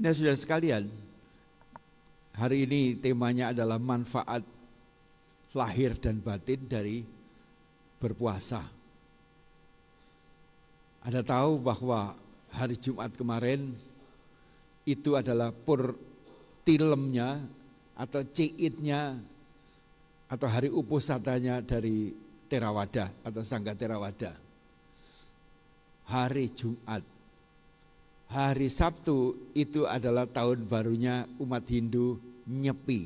Nah, saudara sekalian, hari ini temanya adalah manfaat lahir dan batin dari berpuasa. Anda tahu bahwa hari Jumat kemarin itu adalah purtilemnya atau ciitnya atau hari upusatanya dari Theravada atau Sangga Theravada. Hari Jumat. Hari Sabtu itu adalah tahun barunya umat Hindu Nyepi.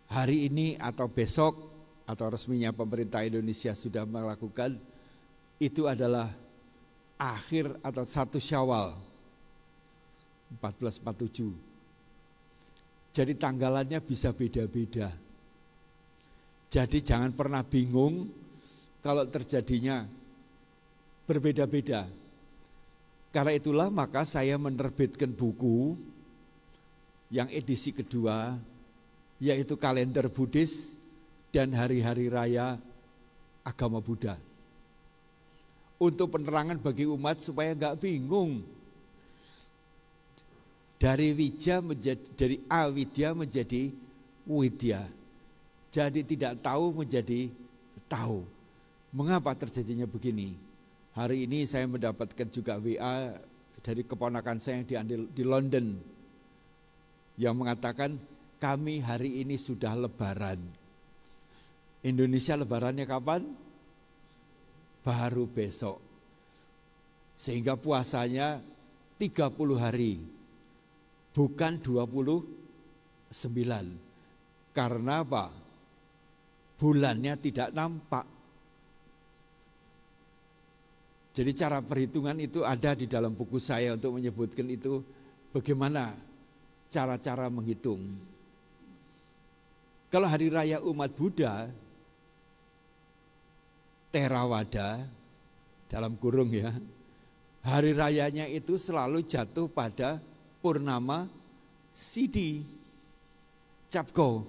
Hari ini atau besok atau resminya pemerintah Indonesia sudah melakukan, itu adalah akhir atau 1 Syawal 1447. Jadi tanggalannya bisa beda-beda. Jadi jangan pernah bingung kalau terjadinya berbeda-beda. Karena itulah maka saya menerbitkan buku yang edisi kedua, yaitu kalender Buddhis dan hari-hari raya agama Buddha. Untuk penerangan bagi umat supaya enggak bingung. Dari awidya menjadi widya. Jadi tidak tahu menjadi tahu. Mengapa terjadinya begini? Hari ini saya mendapatkan juga WA dari keponakan saya yang di London yang mengatakan kami hari ini sudah lebaran. Indonesia lebarannya kapan? Baru besok. Sehingga puasanya 30 hari. Bukan 29. Karena apa? Bulannya tidak nampak. Jadi cara perhitungan itu ada di dalam buku saya untuk menyebutkan itu bagaimana cara-cara menghitung. Kalau hari raya umat Buddha, Theravada, dalam kurung ya, hari rayanya itu selalu jatuh pada Purnama Sidi, Capko.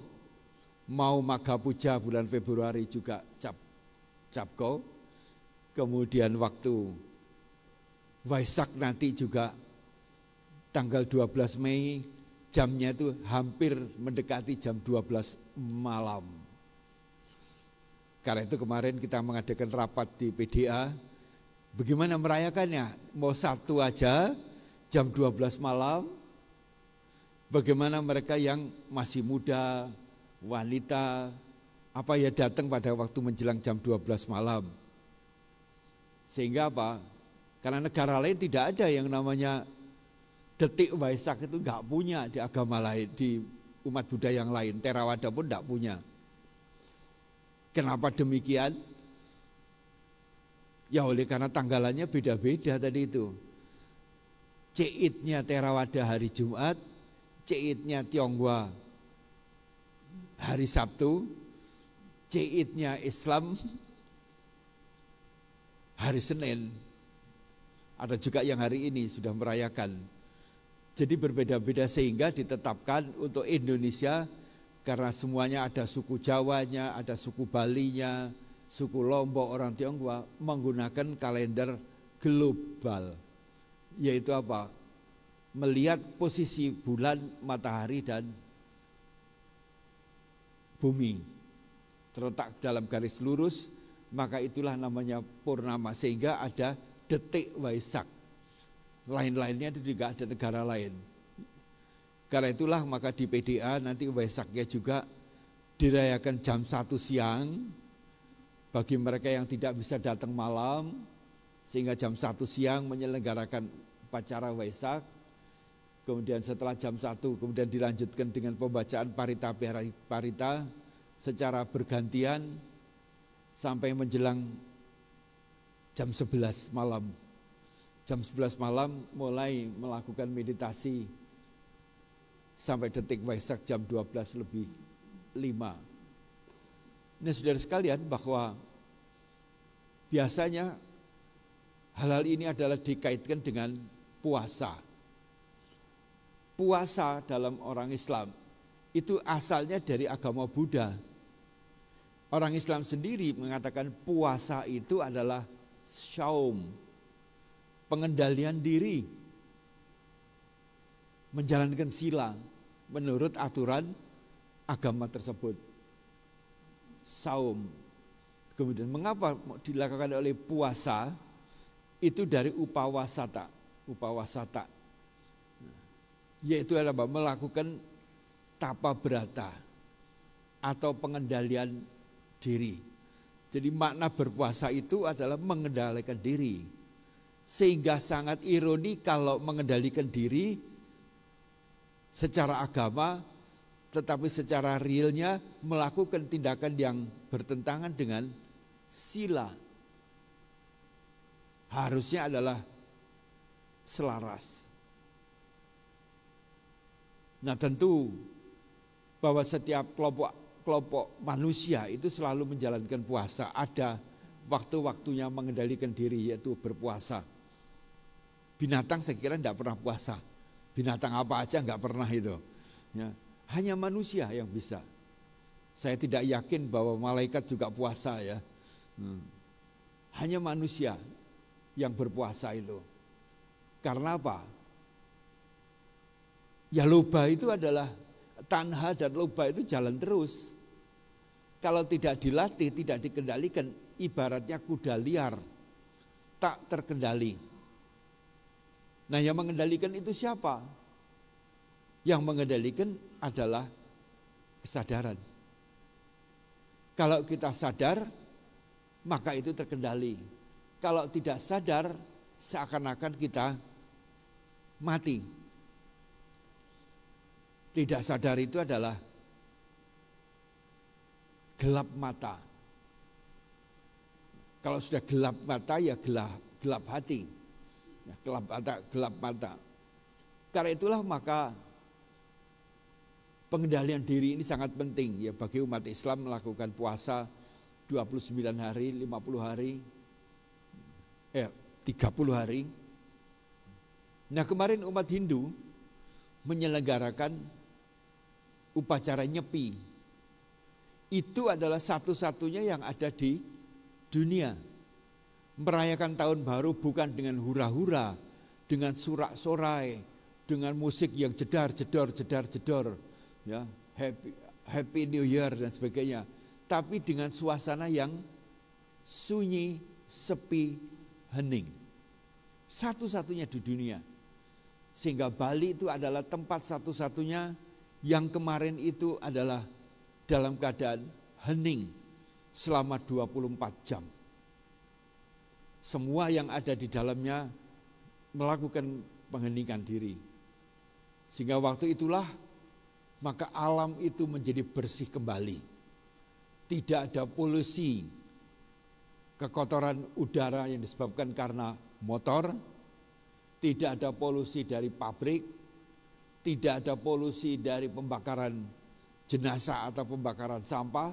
Mau Magha Puja bulan Februari juga Capko. Kemudian waktu Waisak nanti juga tanggal 12 Mei, jamnya itu hampir mendekati jam 12 malam. Karena itu kemarin kita mengadakan rapat di PDA, bagaimana merayakannya? Mau Sabtu aja jam 12 malam, bagaimana mereka yang masih muda, wanita, apa ya datang pada waktu menjelang jam 12 malam. Sehingga apa? Karena negara lain tidak ada yang namanya detik Waisak, itu enggak punya di agama lain, di umat Buddha yang lain. Theravada pun enggak punya. Kenapa demikian? Ya oleh karena tanggalannya beda-beda tadi itu. Ciitnya Theravada hari Jumat, ciitnya Tionghoa hari Sabtu, ciitnya Islam hari Senin. Ada juga yang hari ini sudah merayakan. Jadi berbeda-beda sehingga ditetapkan untuk Indonesia karena semuanya ada suku Jawanya, ada suku Balinya, suku Lombok, orang Tionghoa menggunakan kalender global. Yaitu apa? Melihat posisi bulan, matahari dan bumi terletak dalam garis lurus, maka itulah namanya purnama, sehingga ada detik Waisak. Lain-lainnya itu juga ada negara lain. Karena itulah maka di PDA nanti Waisaknya juga dirayakan jam 1 siang bagi mereka yang tidak bisa datang malam, sehingga jam 1 siang menyelenggarakan upacara Waisak. Kemudian setelah jam 1 kemudian dilanjutkan dengan pembacaan parita secara bergantian sampai menjelang jam 11 malam. Jam 11 malam mulai melakukan meditasi sampai detik Waisak jam 12:05. Nah, saudara sekalian, bahwa biasanya hal-hal ini adalah dikaitkan dengan puasa. Puasa dalam orang Islam itu asalnya dari agama Buddha. Orang Islam sendiri mengatakan puasa itu adalah syaum. pengendalian diri, menjalankan sila menurut aturan agama tersebut. Saum. Kemudian mengapa dilakukan oleh puasa? Itu dari upawasata. Upawasata. Yaitu adalah melakukan tapa brata atau pengendalian diri. Jadi makna berpuasa itu adalah mengendalikan diri. Sehingga sangat ironi kalau mengendalikan diri secara agama, tetapi secara realnya melakukan tindakan yang bertentangan dengan sila. Harusnya adalah selaras. Nah tentu bahwa setiap kelompok manusia itu selalu menjalankan puasa. Ada waktu-waktunya mengendalikan diri, yaitu berpuasa. Binatang saya kira tidak pernah puasa. Binatang apa aja nggak pernah itu. Ya, hanya manusia yang bisa. Saya tidak yakin bahwa malaikat juga puasa ya. Hanya manusia yang berpuasa itu. Karena apa? Ya loba itu adalah tanha, dan loba itu jalan terus. Kalau tidak dilatih, tidak dikendalikan, ibaratnya kuda liar, tak terkendali. Nah yang mengendalikan itu siapa? Yang mengendalikan adalah kesadaran. Kalau kita sadar, maka itu terkendali. Kalau tidak sadar, seakan-akan kita mati. Tidak sadar itu adalah gelap mata. Kalau sudah gelap mata ya gelap hati. Ya, gelap mata. Karena itulah maka pengendalian diri ini sangat penting ya bagi umat Islam melakukan puasa 29 hari, 50 hari, 30 hari. Nah kemarin umat Hindu menyelenggarakan upacara Nyepi. Itu adalah satu-satunya yang ada di dunia. Merayakan tahun baru bukan dengan hura-hura, dengan sorak-sorai, dengan musik yang jedar-jedor, ya, happy New Year dan sebagainya. Tapi dengan suasana yang sunyi, sepi, hening. Satu-satunya di dunia. Sehingga Bali itu adalah tempat satu-satunya yang kemarin itu adalah dalam keadaan hening selama 24 jam. Semua yang ada di dalamnya melakukan pengheningan diri. Sehingga waktu itulah maka alam itu menjadi bersih kembali. Tidak ada polusi, kekotoran udara yang disebabkan karena motor, tidak ada polusi dari pabrik, tidak ada polusi dari pembakaran jenazah atau pembakaran sampah.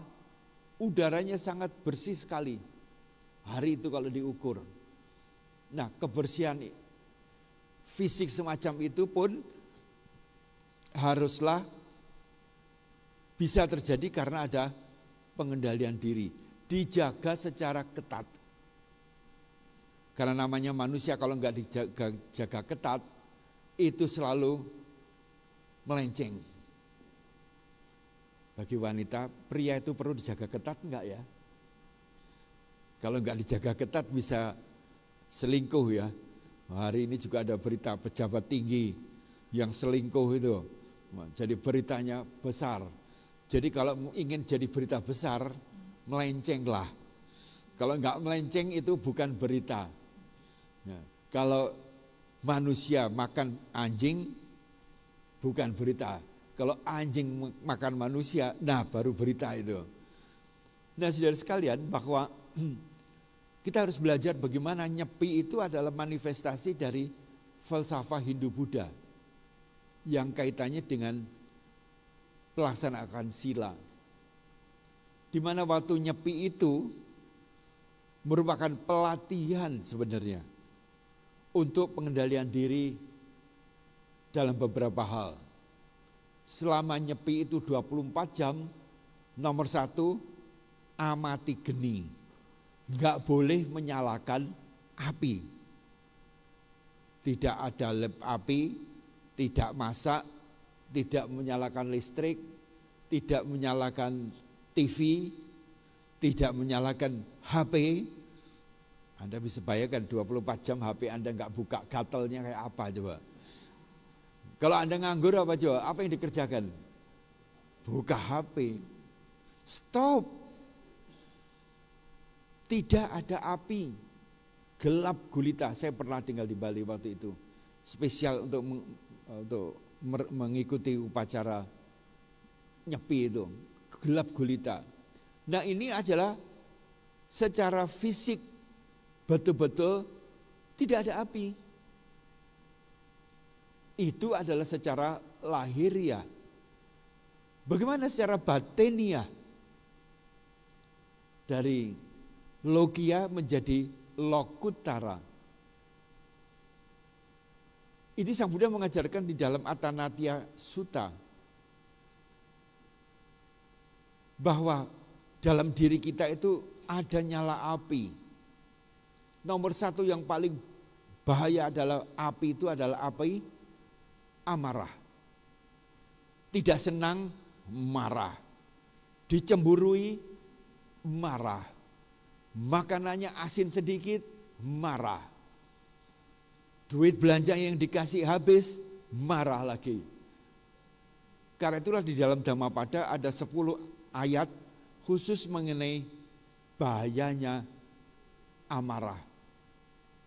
Udaranya sangat bersih sekali. Hari itu kalau diukur. Nah kebersihan fisik semacam itu pun haruslah bisa terjadi karena ada pengendalian diri. Dijaga secara ketat. Karena namanya manusia kalau nggak dijaga ketat, itu selalu melenceng. Bagi wanita, pria itu perlu dijaga ketat enggak ya? Kalau nggak dijaga ketat bisa selingkuh ya. Hari ini juga ada berita pejabat tinggi yang selingkuh itu. Jadi beritanya besar. Jadi kalau ingin jadi berita besar, melencenglah. Kalau nggak melenceng itu bukan berita. Nah, kalau manusia makan anjing, bukan berita. Kalau anjing makan manusia, nah baru berita itu. Nah saudara sekalian bahwa kita harus belajar bagaimana Nyepi itu adalah manifestasi dari falsafah Hindu-Buddha yang kaitannya dengan pelaksanaan sila. Di mana waktu Nyepi itu merupakan pelatihan sebenarnya untuk pengendalian diri dalam beberapa hal. Selama Nyepi itu 24 jam, nomor 1, amati geni. Enggak boleh menyalakan api. Tidak ada lap api, tidak masak, tidak menyalakan listrik, tidak menyalakan TV, tidak menyalakan HP. Anda bisa bayangkan 24 jam HP Anda nggak buka, gatalnya kayak apa coba. Kalau Anda nganggur apa coba? Apa yang dikerjakan? Buka HP. Stop. Tidak ada api. Gelap gulita. Saya pernah tinggal di Bali waktu itu. Spesial untuk mengikuti upacara nyepi itu. Gelap gulita. Nah ini adalah secara fisik betul-betul tidak ada api. Itu adalah secara lahiriah. Bagaimana secara batiniah? Dari logia menjadi lokutara. Ini Sang Buddha mengajarkan di dalam Atanatya Sutta. Bahwa dalam diri kita itu ada nyala api. Nomor satu yang paling bahaya adalah api itu adalah api amarah. Tidak senang, marah. Dicemburui, marah. Makanannya asin sedikit, marah. Duit belanja yang dikasih habis, marah lagi. Karena itulah di dalam Dhammapada ada 10 ayat khusus mengenai bahayanya amarah.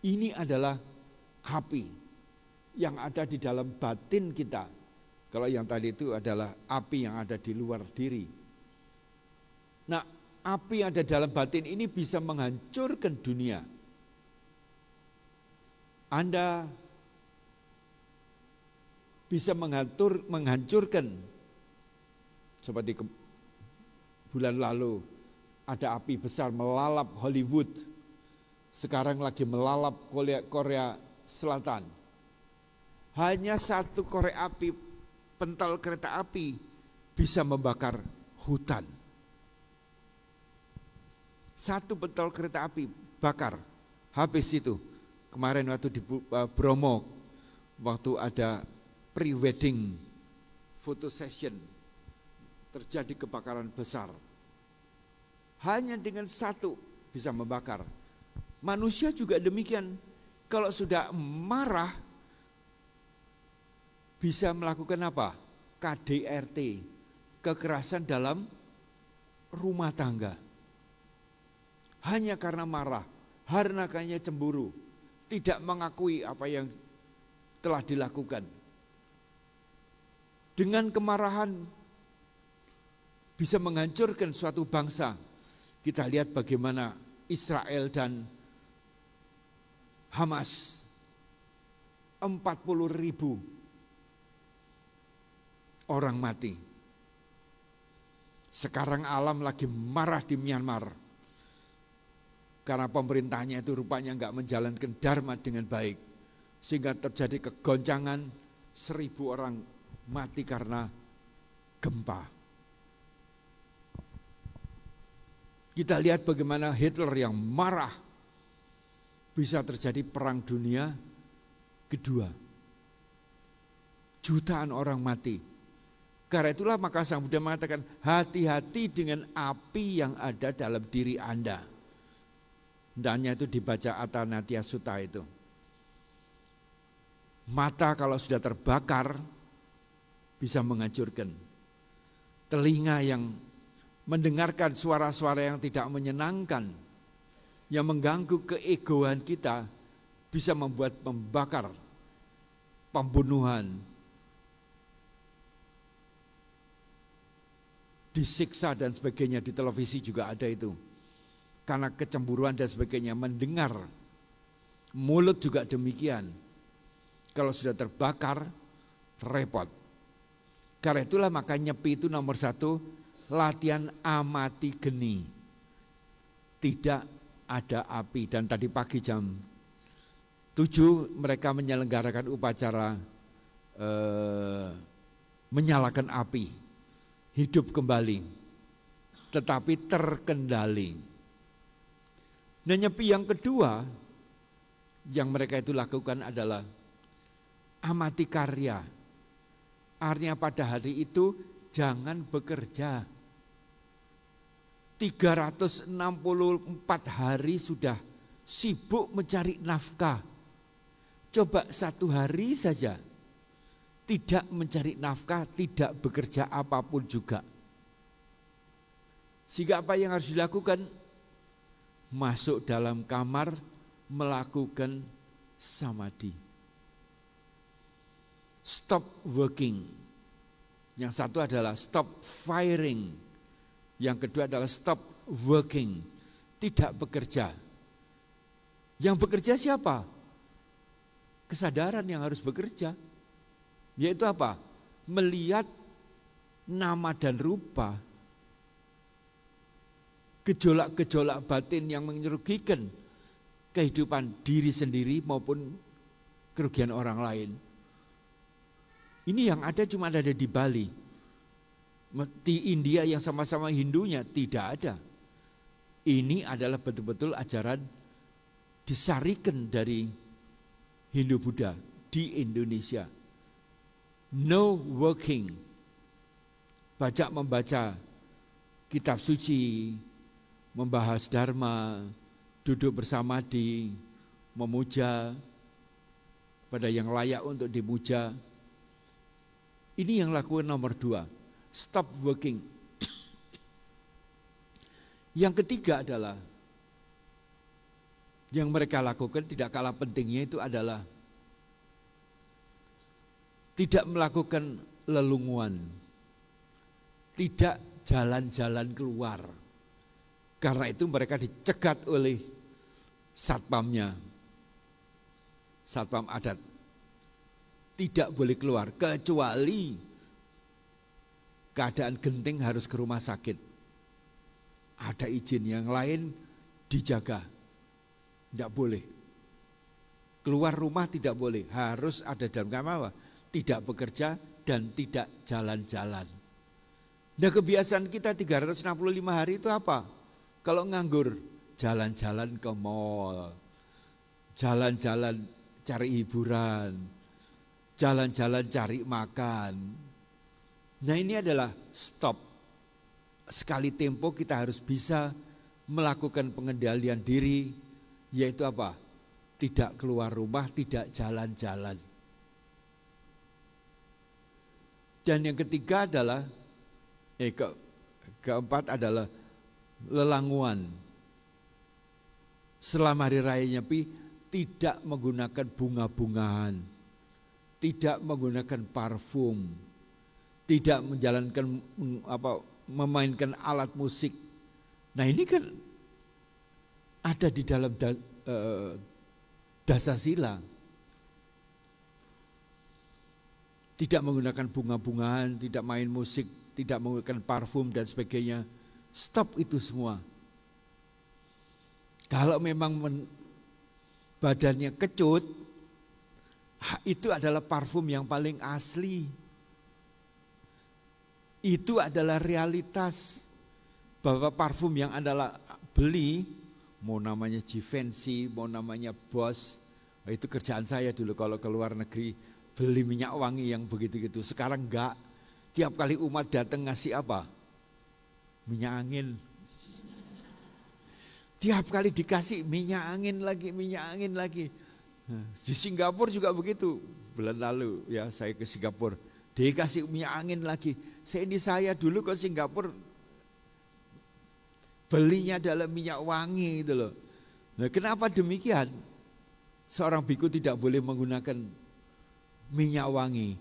Ini adalah api yang ada di dalam batin kita. Kalau yang tadi itu adalah api yang ada di luar diri. Nah, api yang ada dalam batin ini bisa menghancurkan dunia. Anda bisa menghancurkan seperti bulan lalu ada api besar melalap Hollywood. Sekarang lagi melalap Korea Selatan. Hanya satu korek api, pental kereta api bisa membakar hutan. Satu pental kereta api bakar, habis itu. Kemarin waktu di Bromo, waktu ada pre-wedding photo session, terjadi kebakaran besar. Hanya dengan satu bisa membakar. Manusia juga demikian. Kalau sudah marah, bisa melakukan apa? KDRT, kekerasan dalam rumah tangga. Hanya karena marah, karena cemburu, tidak mengakui apa yang telah dilakukan. Dengan kemarahan bisa menghancurkan suatu bangsa. Kita lihat bagaimana Israel dan Hamas, 40.000 orang mati. Sekarang alam lagi marah di Myanmar. Karena pemerintahnya itu rupanya enggak menjalankan dharma dengan baik. Sehingga terjadi kegoncangan, 1.000 orang mati karena gempa. Kita lihat bagaimana Hitler yang marah. Bisa terjadi perang dunia kedua. Jutaan orang mati. Karena itulah maka Sang Buddha mengatakan hati-hati dengan api yang ada dalam diri Anda. Hendaknya itu dibaca Atanatya Sutta itu. Mata kalau sudah terbakar bisa menghancurkan. Telinga yang mendengarkan suara-suara yang tidak menyenangkan, yang mengganggu keegoan kita, bisa membuat membakar, pembunuhan, disiksa dan sebagainya. Di televisi juga ada itu. Karena kecemburuan dan sebagainya, mendengar. Mulut juga demikian. Kalau sudah terbakar, repot. Karena itulah maka nyepi itu nomor 1, latihan amati geni. Tidak ada api. Dan tadi pagi jam 7 mereka menyelenggarakan upacara menyalakan api, hidup kembali, tetapi terkendali. Nah, nyepi yang kedua yang mereka itu lakukan adalah amati karya. Artinya pada hari itu jangan bekerja. 364 hari sudah sibuk mencari nafkah. Coba 1 hari saja tidak mencari nafkah, tidak bekerja apapun juga. Sehingga apa yang harus dilakukan? Masuk dalam kamar, melakukan samadhi. Stop working. Yang satu adalah stop firing. Yang kedua adalah stop working. Tidak bekerja. Yang bekerja siapa? Kesadaran yang harus bekerja. Yaitu apa? Melihat nama dan rupa. Gejolak-gejolak batin yang merugikan kehidupan diri sendiri maupun kerugian orang lain. Ini yang ada cuma ada di Bali. Di India yang sama-sama Hindunya tidak ada. Ini adalah betul-betul ajaran disarikan dari Hindu Buddha di Indonesia. No working. Membaca kitab suci, membahas dharma, duduk bersama memuja pada yang layak untuk dimuja. Ini yang lakukan nomor 2, stop working. Yang ketiga adalah, yang mereka lakukan tidak kalah pentingnya itu adalah tidak melakukan lelunguan, tidak jalan-jalan keluar. Karena itu mereka dicegat oleh satpamnya, satpam adat. Tidak boleh keluar kecuali keadaan genting harus ke rumah sakit. Ada izin, yang lain dijaga. Tidak boleh. Keluar rumah tidak boleh, harus ada dalam kamar, tidak bekerja dan tidak jalan-jalan. Nah, kebiasaan kita 365 hari itu apa? Kalau nganggur, jalan-jalan ke mall, jalan-jalan cari hiburan, jalan-jalan cari makan. Nah, ini adalah stop. Sekali tempo kita harus bisa melakukan pengendalian diri, yaitu apa? Tidak keluar rumah, tidak jalan-jalan. Dan yang ketiga adalah, keempat adalah lelanguan. Selama hari raya Nyepi tidak menggunakan bunga-bungaan, tidak menggunakan parfum, tidak menjalankan memainkan alat musik. Nah, ini kan ada di dalam dasasila. Tidak menggunakan bunga-bungaan, tidak main musik, tidak menggunakan parfum dan sebagainya. Stop itu semua. Kalau memang badannya kecut, itu adalah parfum yang paling asli. Itu adalah realitas bahwa parfum yang Anda beli, mau namanya Givenchy, mau namanya Boss, itu kerjaan saya dulu kalau ke luar negeri, beli minyak wangi yang begitu-gitu. Sekarang enggak, tiap kali umat datang ngasih apa? Minyak angin. Tiap kali dikasih minyak angin lagi. Di Singapura juga begitu. Bulan lalu ya saya ke Singapura, dikasih minyak angin lagi. Saya dulu ke Singapura belinya dalam minyak wangi gitu loh. Nah, kenapa demikian? Seorang biku tidak boleh menggunakan minyak wangi.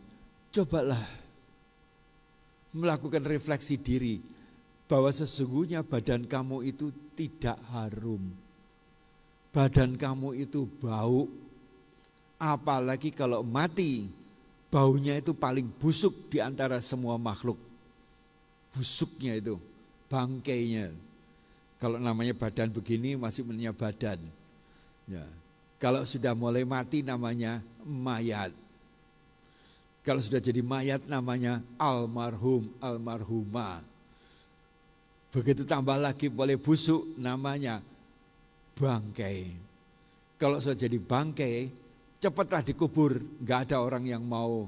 Cobalah melakukan refleksi diri bahwa sesungguhnya badan kamu itu tidak harum. Badan kamu itu bau. Apalagi kalau mati, baunya itu paling busuk di antara semua makhluk. Busuknya itu, bangkainya. Kalau namanya badan begini masih namanya badan. Ya. Kalau sudah mulai mati namanya mayat. Kalau sudah jadi mayat namanya almarhum, almarhumah. Begitu tambah lagi boleh busuk namanya bangkai. Kalau sudah jadi bangkai cepatlah dikubur, nggak ada orang yang mau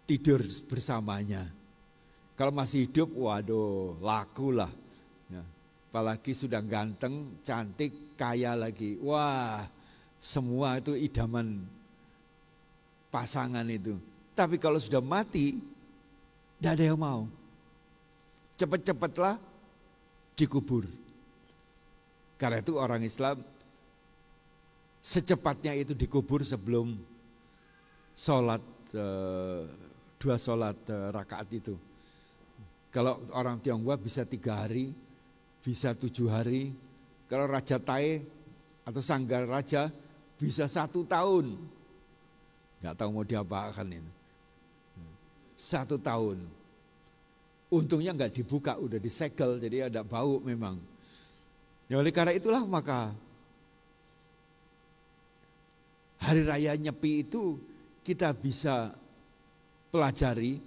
tidur bersamanya. Kalau masih hidup, waduh, laku lah. Ya, apalagi sudah ganteng, cantik, kaya lagi. Wah, semua itu idaman pasangan itu. Tapi kalau sudah mati, tidak ada yang mau. Cepat-cepatlah dikubur. Karena itu orang Islam secepatnya itu dikubur sebelum sholat, 2 sholat rakaat itu. Kalau orang Tionghoa bisa 3 hari, bisa 7 hari. Kalau Raja Tai atau Sanggar Raja bisa 1 tahun. Nggak tahu mau diapakan ini. 1 tahun. Untungnya nggak dibuka, udah disegel, jadi ada bau memang. Ya oleh karena itulah maka Hari Raya Nyepi itu kita bisa pelajari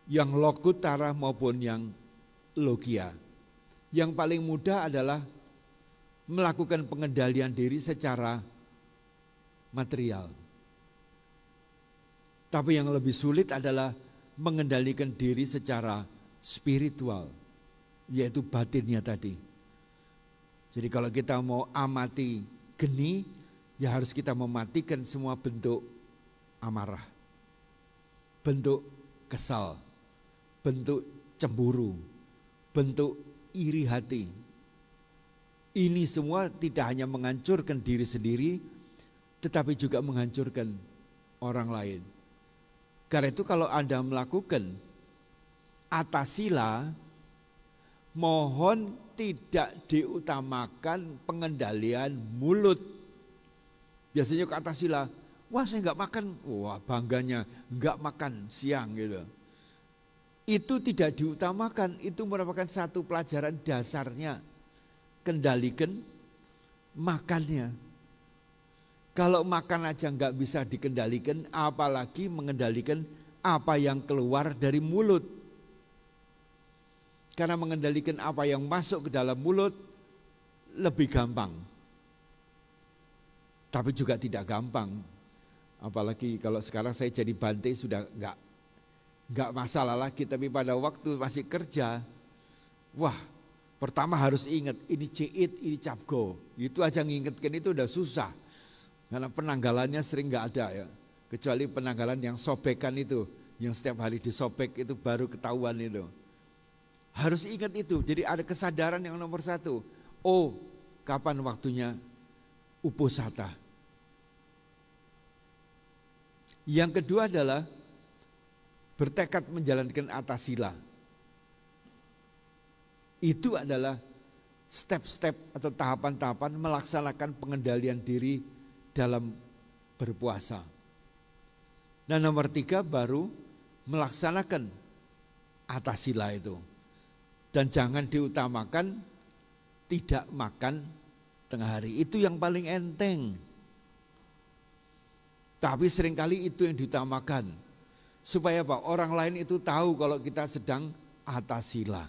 yang Lokutara maupun yang Logia. Yang paling mudah adalah melakukan pengendalian diri secara material. Tapi yang lebih sulit adalah mengendalikan diri secara spiritual, yaitu batinnya tadi. Jadi kalau kita mau amati geni, ya harus kita mematikan semua bentuk amarah, bentuk kesal, bentuk cemburu, bentuk iri hati. Ini semua tidak hanya menghancurkan diri sendiri, tetapi juga menghancurkan orang lain. Karena itu kalau Anda melakukan atasila, mohon tidak diutamakan pengendalian mulut. Biasanya ke atasila, wah saya nggak makan, wah bangganya nggak makan siang gitu. Itu tidak diutamakan, itu merupakan satu pelajaran dasarnya. Kendalikan makannya. Kalau makan aja nggak bisa dikendalikan, apalagi mengendalikan apa yang keluar dari mulut. Karena mengendalikan apa yang masuk ke dalam mulut lebih gampang. Tapi juga tidak gampang. Apalagi kalau sekarang saya jadi bante sudah nggak masalah lagi. Tapi pada waktu masih kerja, wah pertama harus ingat ini ciit, ini capgo. Itu aja ngingetkan itu udah susah. Karena penanggalannya sering nggak ada ya. Kecuali penanggalan yang sobekan itu, yang setiap hari disobek itu baru ketahuan itu. Harus ingat itu, jadi ada kesadaran yang nomor 1. Oh, kapan waktunya uposatha. Yang kedua adalah bertekad menjalankan atasila. Itu adalah step-step atau tahapan-tahapan melaksanakan pengendalian diri dalam berpuasa. Nah nomor 3 baru melaksanakan atasila itu. Dan jangan diutamakan tidak makan tengah hari. Itu yang paling enteng. Tapi seringkali itu yang diutamakan. Supaya apa? Orang lain itu tahu kalau kita sedang atasila.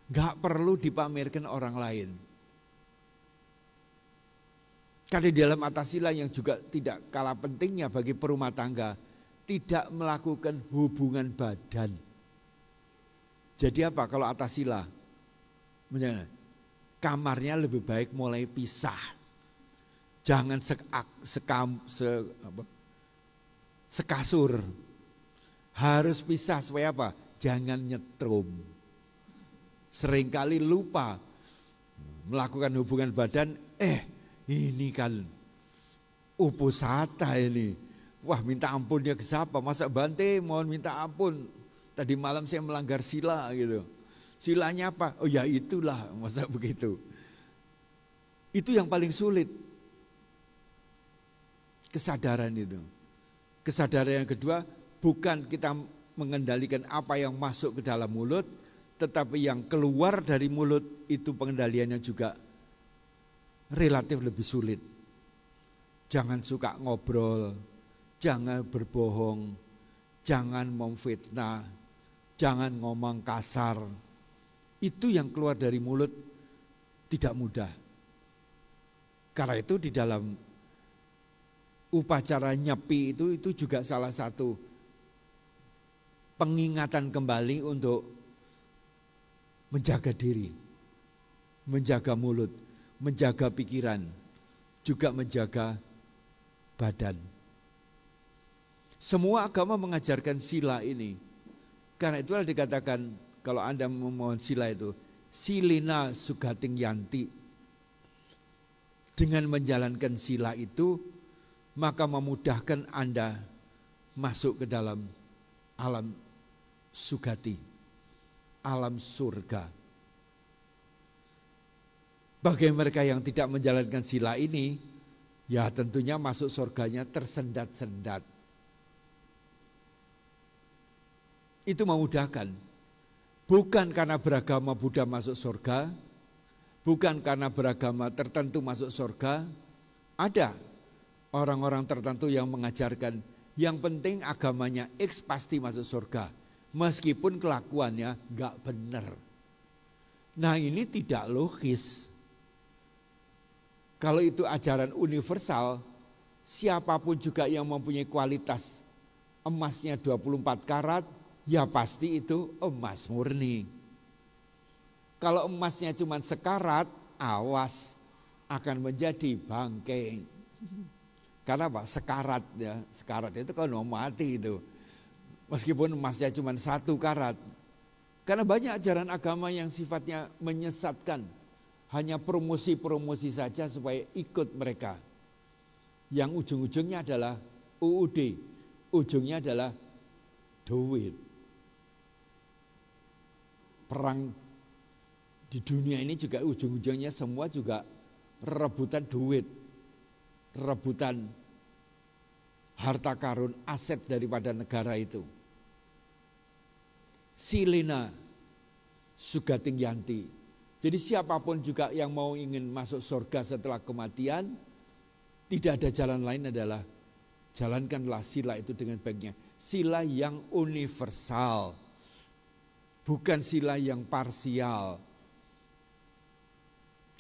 Gak perlu dipamerkan orang lain. Karena di dalam atasila yang juga tidak kalah pentingnya bagi perumah tangga, tidak melakukan hubungan badan. Jadi apa kalau atasila? Kamarnya lebih baik mulai pisah. Jangan sekasur. Harus pisah supaya apa? Jangan nyetrum. Seringkali lupa melakukan hubungan badan, ini kan uposatha ini. Wah minta ampun dia ke siapa? Masa bante mohon minta ampun. Tadi malam saya melanggar sila gitu. Silanya apa? Oh ya itulah, masa begitu. Itu yang paling sulit. Kesadaran itu. Kesadaran yang kedua bukan kita mengendalikan apa yang masuk ke dalam mulut, tetapi yang keluar dari mulut itu pengendaliannya juga relatif lebih sulit. Jangan suka ngobrol, jangan berbohong, jangan memfitnah, jangan ngomong kasar. Itu yang keluar dari mulut tidak mudah. Karena itu di dalam upacara nyepi itu juga salah satu pengingatan kembali untuk menjaga diri, menjaga mulut, menjaga pikiran, juga menjaga badan. Semua agama mengajarkan sila ini. Karena itulah dikatakan kalau Anda memohon sila itu, silina sugating yanti. Dengan menjalankan sila itu, maka memudahkan Anda masuk ke dalam alam sugati, alam surga. Bagi mereka yang tidak menjalankan sila ini, ya tentunya masuk surganya tersendat-sendat. Itu memudahkan. Bukan karena beragama Buddha masuk surga, bukan karena beragama tertentu masuk surga. Ada orang-orang tertentu yang mengajarkan yang penting agamanya X pasti masuk surga, meskipun kelakuannya gak benar. Nah ini tidak logis. Kalau itu ajaran universal, siapapun juga yang mempunyai kualitas emasnya 24 karat, ya pasti itu emas murni. Kalau emasnya cuma sekarat, awas akan menjadi bangkai. Karena apa? Sekarat ya, sekarat itu kan mau mati itu. Meskipun emasnya cuma 1 karat. Karena banyak ajaran agama yang sifatnya menyesatkan. Hanya promosi-promosi saja supaya ikut mereka. Yang ujung-ujungnya adalah UUD. Ujungnya adalah duit. Perang di dunia ini juga ujung-ujungnya semua juga rebutan duit. Rebutan harta karun, aset daripada negara itu. Silina sugating yanti. Jadi siapapun juga yang mau ingin masuk surga setelah kematian, tidak ada jalan lain adalah jalankanlah sila itu dengan baiknya. Sila yang universal, bukan sila yang parsial.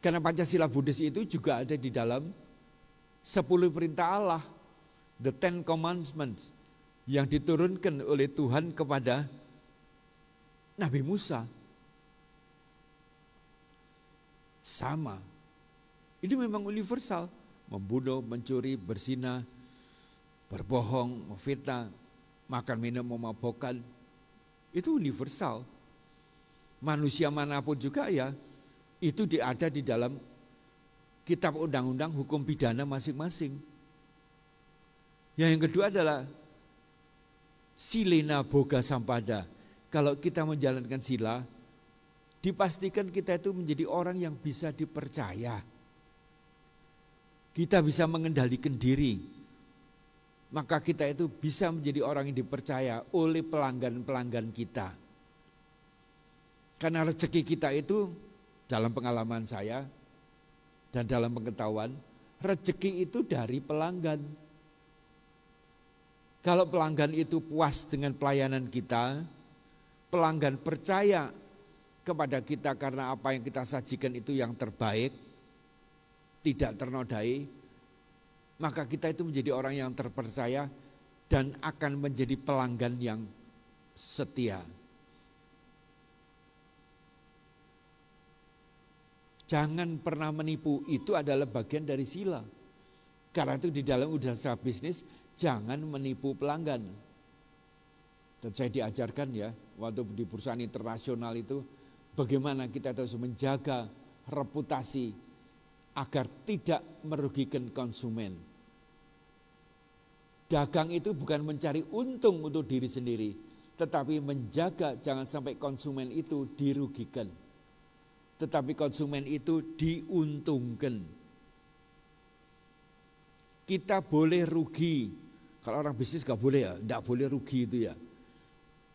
Karena Pancasila Buddhis itu juga ada di dalam 10 perintah Allah, the 10 commandments, yang diturunkan oleh Tuhan kepada Nabi Musa. Sama. Ini memang universal. Membunuh, mencuri, berzina, berbohong, memfitnah, makan minum memabukkan. Itu universal. Manusia manapun juga ya, itu ada di dalam kitab undang-undang hukum pidana masing-masing. Yang kedua adalah silena boga sampada. Kalau kita menjalankan sila, dipastikan kita itu menjadi orang yang bisa dipercaya. Kita bisa mengendalikan diri. Maka kita itu bisa menjadi orang yang dipercaya oleh pelanggan-pelanggan kita. Karena rezeki kita itu dalam pengalaman saya dan dalam pengetahuan, rezeki itu dari pelanggan. Kalau pelanggan itu puas dengan pelayanan kita, pelanggan percaya kepada kita karena apa yang kita sajikan itu yang terbaik, tidak ternodai, maka kita itu menjadi orang yang terpercaya dan akan menjadi pelanggan yang setia. Jangan pernah menipu, itu adalah bagian dari sila. Karena itu di dalam usaha bisnis, jangan menipu pelanggan. Dan saya diajarkan ya, waktu di perusahaan internasional itu, bagaimana kita harus menjaga reputasi agar tidak merugikan konsumen. Dagang itu bukan mencari untung untuk diri sendiri, tetapi menjaga jangan sampai konsumen itu dirugikan. Tetapi konsumen itu diuntungkan. Kita boleh rugi. Kalau orang bisnis gak boleh ya, gak boleh rugi itu ya.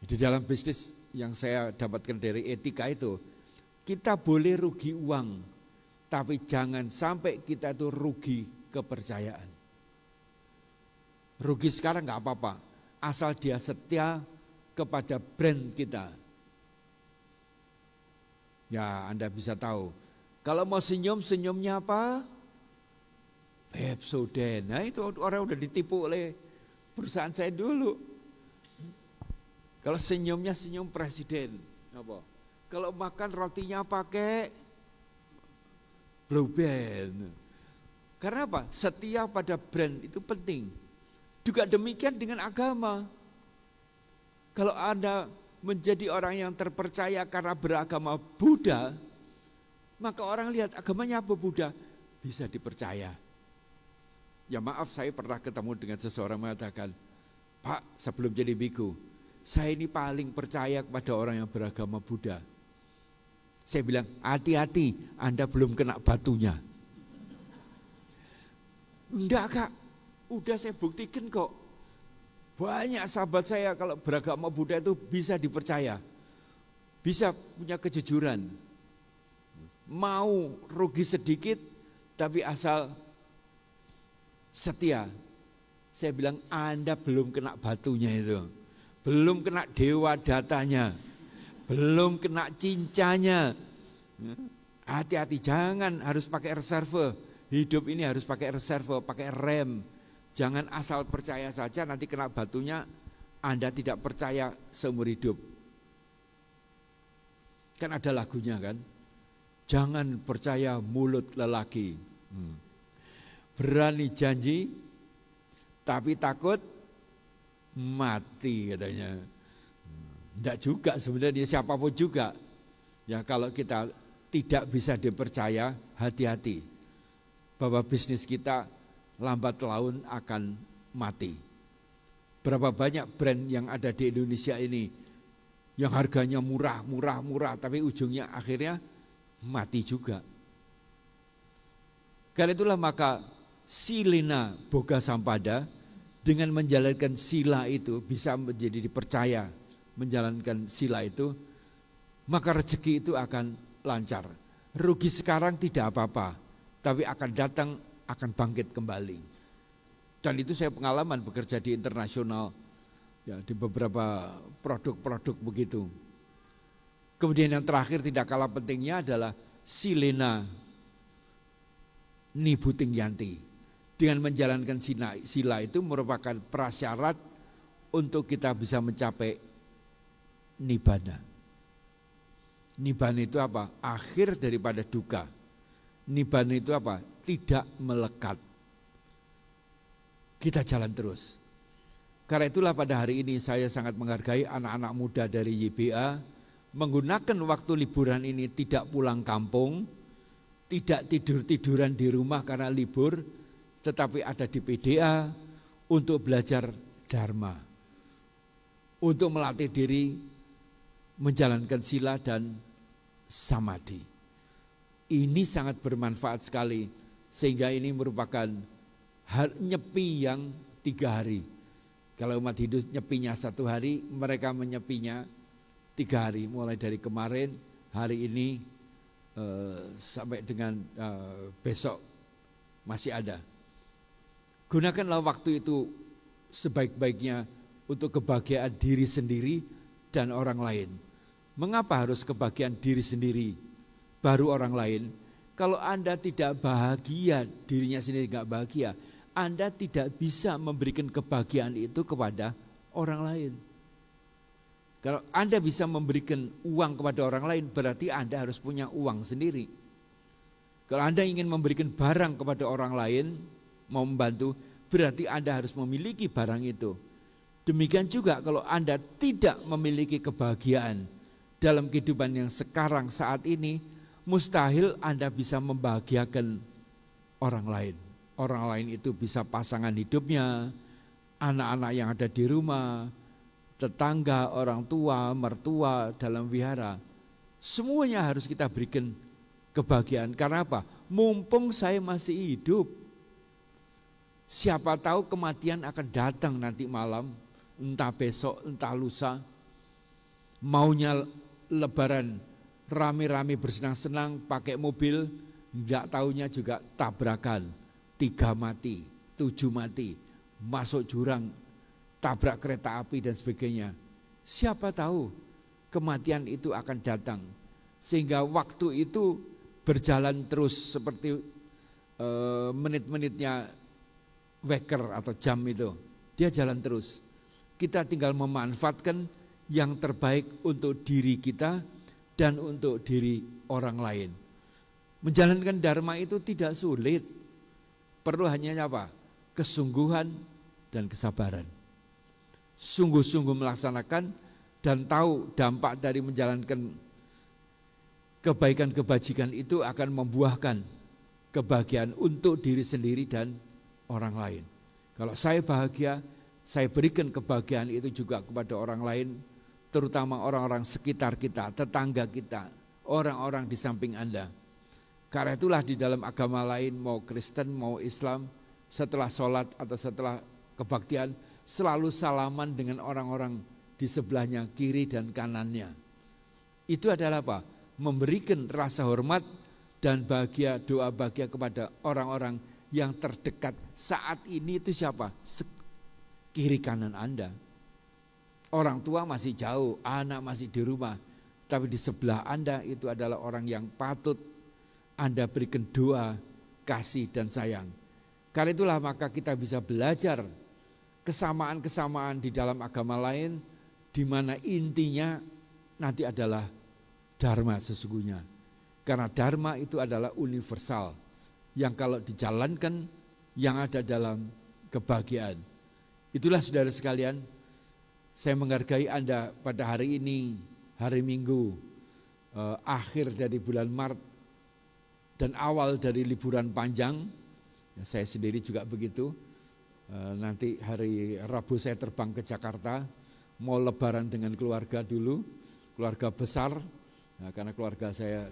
Di dalam bisnis yang saya dapatkan dari etika itu, kita boleh rugi uang, tapi jangan sampai kita itu rugi kepercayaan. Rugi sekarang gak apa-apa, asal dia setia kepada brand kita. Ya Anda bisa tahu, kalau mau senyum, senyumnya apa? Pepsodent. Nah itu orang udah ditipu oleh perusahaan saya dulu. Kalau senyumnya senyum presiden, apa? Kalau makan rotinya pakai Blue Band. Karena apa? Setia pada brand itu penting. Juga demikian dengan agama. Kalau Anda menjadi orang yang terpercaya karena beragama Buddha, maka orang lihat agamanya apa Buddha, bisa dipercaya. Ya maaf, saya pernah ketemu dengan seseorang mengatakan, Pak, sebelum jadi biku, saya ini paling percaya kepada orang yang beragama Buddha. Saya bilang, hati-hati, Anda belum kena batunya. Enggak Kak, udah saya buktikan kok. Banyak sahabat saya kalau beragama Buddha itu bisa dipercaya. Bisa punya kejujuran. Mau rugi sedikit, tapi asal setia. Saya bilang, Anda belum kena batunya itu. Belum kena dewa datanya, belum kena cincanya. Hati-hati, jangan harus pakai reserve. Hidup ini harus pakai reserve, pakai rem. Jangan asal percaya saja, nanti kena batunya Anda tidak percaya seumur hidup. Kan ada lagunya kan, jangan percaya mulut lelaki. Berani janji tapi takut mati katanya. Tidak juga sebenarnya, siapapun juga. Ya kalau kita tidak bisa dipercaya, hati-hati bahwa bisnis kita lambat laun akan mati. Berapa banyak brand yang ada di Indonesia ini yang harganya murah, tapi ujungnya akhirnya mati juga. Karena itulah maka Silena Boga Sampada dengan menjalankan sila itu bisa menjadi dipercaya menjalankan sila itu, maka rezeki itu akan lancar. Rugi sekarang tidak apa-apa, tapi akan datang, akan bangkit kembali. Dan itu saya pengalaman bekerja di internasional, ya, di beberapa produk-produk begitu. Kemudian yang terakhir tidak kalah pentingnya adalah Silena Nibuting Yanti. Dengan menjalankan sila itu merupakan prasyarat untuk kita bisa mencapai nibbana. Nibbana itu apa? Akhir daripada duka. Nibbana itu apa? Tidak melekat. Kita jalan terus. Karena itulah pada hari ini saya sangat menghargai anak-anak muda dari YBA menggunakan waktu liburan ini tidak pulang kampung, tidak tidur-tiduran di rumah karena libur, tetapi ada di PDA untuk belajar Dharma, untuk melatih diri menjalankan sila dan samadhi. Ini sangat bermanfaat sekali, sehingga ini merupakan nyepi yang 3 hari. Kalau umat Hindu nyepinya 1 hari, mereka menyepinya 3 hari, mulai dari kemarin, hari ini sampai dengan besok masih ada. Gunakanlah waktu itu sebaik-baiknya untuk kebahagiaan diri sendiri dan orang lain. Mengapa harus kebahagiaan diri sendiri baru orang lain? Kalau Anda tidak bahagia, dirinya sendiri nggak bahagia, Anda tidak bisa memberikan kebahagiaan itu kepada orang lain. Kalau Anda bisa memberikan uang kepada orang lain, berarti Anda harus punya uang sendiri. Kalau Anda ingin memberikan barang kepada orang lain, mau membantu, berarti Anda harus memiliki barang itu. Demikian juga kalau Anda tidak memiliki kebahagiaan dalam kehidupan yang sekarang saat ini, mustahil Anda bisa membahagiakan orang lain. Orang lain itu bisa pasangan hidupnya, anak-anak yang ada di rumah, tetangga, orang tua, mertua dalam wihara. Semuanya harus kita berikan kebahagiaan. Karena apa? Mumpung saya masih hidup. Siapa tahu kematian akan datang nanti malam, entah besok, entah lusa. Maunya lebaran, rame-rame bersenang-senang pakai mobil, enggak taunya juga tabrakan. 3 mati, 7 mati, masuk jurang, tabrak kereta api dan sebagainya. Siapa tahu kematian itu akan datang. Sehingga waktu itu berjalan terus seperti menit-menitnya waker atau jam itu, dia jalan terus. Kita tinggal memanfaatkan yang terbaik untuk diri kita dan untuk diri orang lain. Menjalankan dharma itu tidak sulit, perlu hanya apa? Kesungguhan dan kesabaran. Sungguh-sungguh melaksanakan dan tahu dampak dari menjalankan kebaikan-kebajikan itu akan membuahkan kebahagiaan untuk diri sendiri dan orang lain. Kalau saya bahagia, saya berikan kebahagiaan itu juga kepada orang lain, terutama orang-orang sekitar kita, tetangga kita, orang-orang di samping Anda. Karena itulah di dalam agama lain, mau Kristen, mau Islam, setelah sholat atau setelah kebaktian, selalu salaman dengan orang-orang di sebelahnya, kiri dan kanannya. Itu adalah apa? Memberikan rasa hormat dan bahagia, doa bahagia kepada orang-orang yang terdekat saat ini. Itu siapa? Kiri kanan Anda. Orang tua masih jauh, anak masih di rumah, tapi di sebelah Anda itu adalah orang yang patut Anda berikan doa, kasih dan sayang. Karena itulah maka kita bisa belajar kesamaan-kesamaan di dalam agama lain, di mana intinya nanti adalah dharma sesungguhnya. Karena dharma itu adalah universal, yang kalau dijalankan yang ada dalam kebahagiaan. Itulah saudara sekalian, saya menghargai Anda pada hari ini, hari Minggu, akhir dari bulan Maret dan awal dari liburan panjang. Ya, saya sendiri juga begitu. Nanti hari Rabu saya terbang ke Jakarta, mau lebaran dengan keluarga dulu, keluarga besar. Nah, karena keluarga saya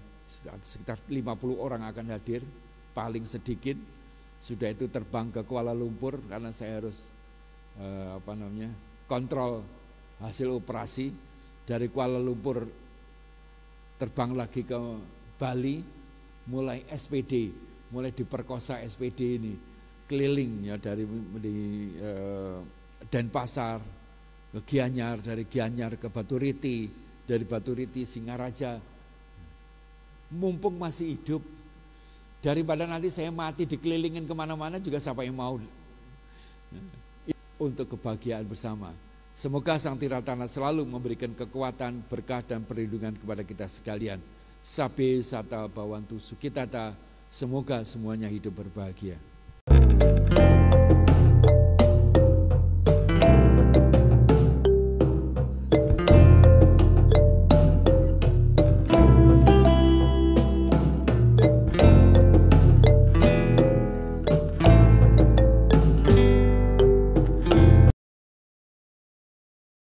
sekitar 50 orang akan hadir, paling sedikit. Sudah itu terbang ke Kuala Lumpur karena saya harus kontrol hasil operasi. Dari Kuala Lumpur terbang lagi ke Bali, mulai SPD, mulai diperkosa SPD ini, keliling ya dari Denpasar ke Gianyar, dari Gianyar ke Baturiti, dari Baturiti Singaraja. Mumpung masih hidup, daripada nanti saya mati dikelilingin kemana-mana juga siapa yang mau. Untuk kebahagiaan bersama. Semoga Sang Tiratana selalu memberikan kekuatan, berkah dan perlindungan kepada kita sekalian. Sabe sata bawantu sukitata, semoga semuanya hidup berbahagia.